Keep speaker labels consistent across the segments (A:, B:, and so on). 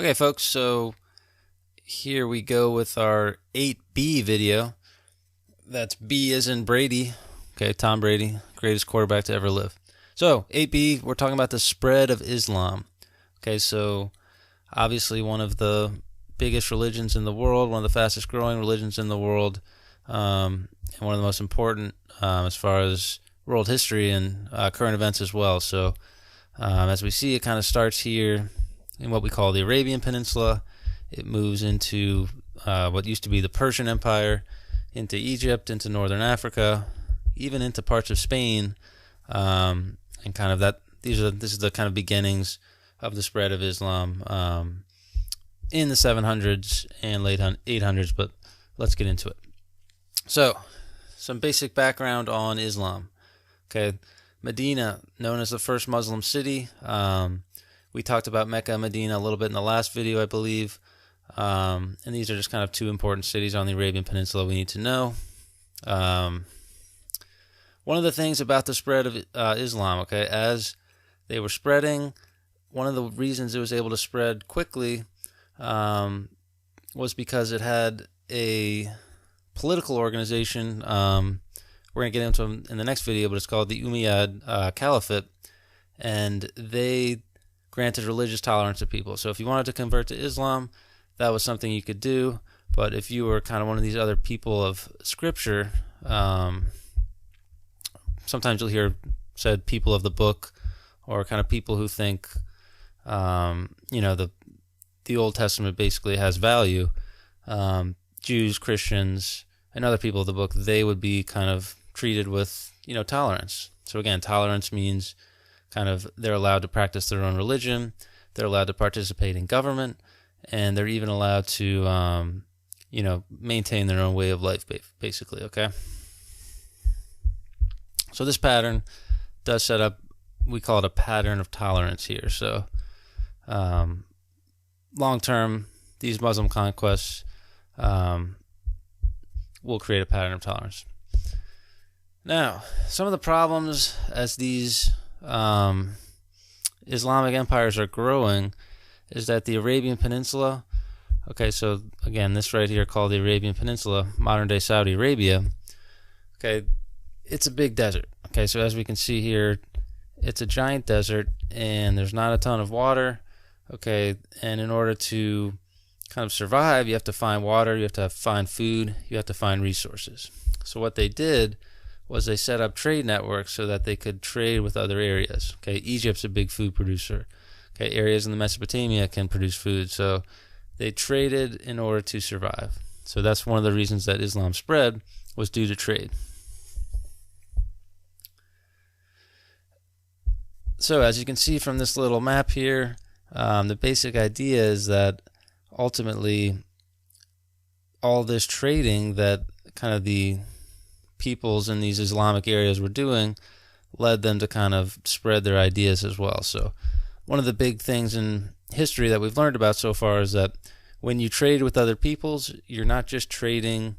A: Okay, folks, so here we go with our 8B video. That's B as in Brady. Okay, Tom Brady, greatest quarterback to ever live. So, 8B, we're talking about the spread of Islam. Okay, so obviously one of the biggest religions in the world, one of the fastest growing religions in the world, and one of the most important as far as world history and current events as well. So, as we see, it kind of starts here in what we call the Arabian Peninsula. It moves into what used to be the Persian Empire, into Egypt, into northern Africa, even into parts of Spain, and kind of that. This is the kind of beginnings of the spread of Islam in the 700s and late 800s. But let's get into it. So, some basic background on Islam. Okay, Medina, known as the first Muslim city. We talked about Mecca and Medina a little bit in the last video, I believe. And these are just kind of two important cities on the Arabian Peninsula we need to know. One of the things about the spread of Islam, okay, as they were spreading, one of the reasons it was able to spread quickly was because it had a political organization. We're going to get into them in the next video, but it's called the Umayyad Caliphate, and they granted religious tolerance to people. So if you wanted to convert to Islam, that was something you could do. But if you were kind of one of these other people of scripture, sometimes you'll hear said people of the book, or kind of people who think, the Old Testament basically has value. Jews, Christians, and other people of the book, they would be kind of treated with, tolerance. So again, tolerance means kind of they're allowed to practice their own religion, they're allowed to participate in government, and they're even allowed to, maintain their own way of life, basically, okay? So this pattern does set up, we call it a pattern of tolerance here. So long-term, these Muslim conquests will create a pattern of tolerance. Now, some of the problems as these Islamic empires are growing is that the Arabian Peninsula, okay, so again, this right here called the Arabian Peninsula, modern-day Saudi Arabia, okay, it's a big desert. Okay, so as we can see here, it's a giant desert, and there's not a ton of water, okay, and in order to kind of survive, you have to find water, you have to find food, you have to find resources. So what they did was they set up trade networks so that they could trade with other areas. Okay, Egypt's a big food producer. Okay, areas in the Mesopotamia can produce food, so they traded in order to survive. So that's one of the reasons that Islam spread, was due to trade. So as you can see from this little map here, the basic idea is that ultimately all this trading that kind of the peoples in these Islamic areas were doing led them to kind of spread their ideas as well. So one of the big things in history that we've learned about so far is that when you trade with other peoples, you're not just trading,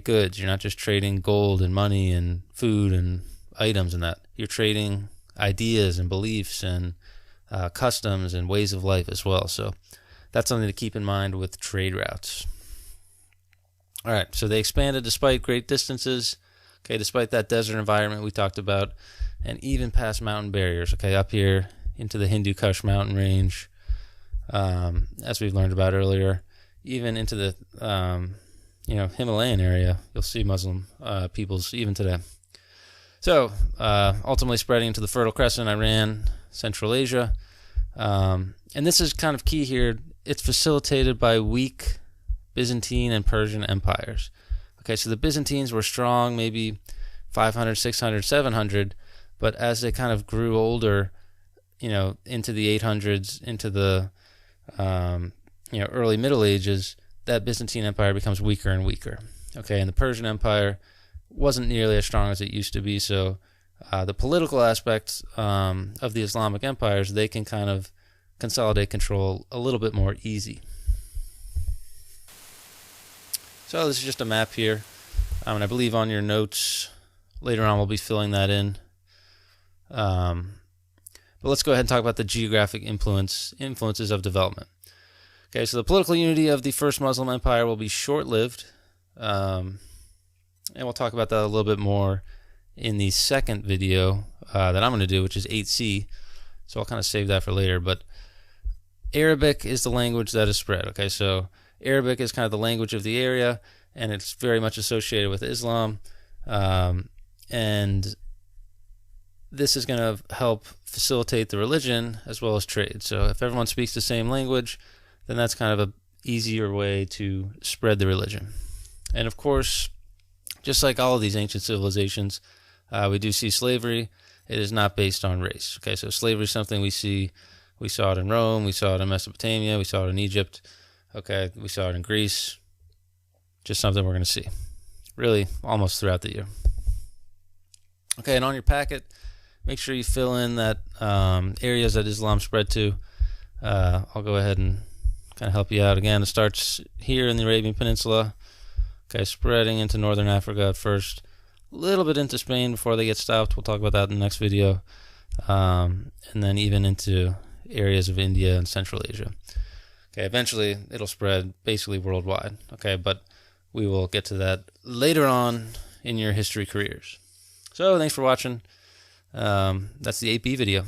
A: goods. You're not just trading gold and money and food and items and that. You're trading ideas and beliefs and customs and ways of life as well. So that's something to keep in mind with trade routes. All right, so they expanded despite great distances, despite that desert environment we talked about, and even past mountain barriers, up here into the Hindu Kush mountain range, as we've learned about earlier, even into the, Himalayan area. You'll see Muslim peoples even today. So, ultimately spreading into the Fertile Crescent, Iran, Central Asia, and this is kind of key here. It's facilitated by weak Byzantine and Persian empires. Okay, so the Byzantines were strong, maybe 500, 600, 700, but as they kind of grew older, into the 800s, into the early Middle Ages, that Byzantine Empire becomes weaker and weaker. Okay, and the Persian Empire wasn't nearly as strong as it used to be, so the political aspects of the Islamic empires, they can kind of consolidate control a little bit more easy. So this is just a map here, and I believe on your notes later on we'll be filling that in. But let's go ahead and talk about the geographic influences of development. Okay, so the political unity of the First Muslim Empire will be short-lived, and we'll talk about that a little bit more in the second video that I'm going to do, which is 8C. So I'll kind of save that for later. But Arabic is the language that is spread. Okay, so Arabic is kind of the language of the area, and it's very much associated with Islam. And this is going to help facilitate the religion as well as trade. So if everyone speaks the same language, then that's kind of an easier way to spread the religion. And of course, just like all of these ancient civilizations, we do see slavery. It is not based on race. Okay, so slavery is something we see. We saw it in Rome. We saw it in Mesopotamia. We saw it in Egypt. Okay, we saw it in Greece. Just something we're going to see, really, almost throughout the year. Okay, and on your packet, make sure you fill in that areas that Islam spread to. I'll go ahead and kind of help you out again. It starts here in the Arabian Peninsula, okay, spreading into northern Africa at first, a little bit into Spain before they get stopped. We'll talk about that in the next video, and then even into areas of India and Central Asia. Okay, eventually it'll spread basically worldwide. Okay, but we will get to that later on in your history careers. So thanks for watching. That's the 8B video.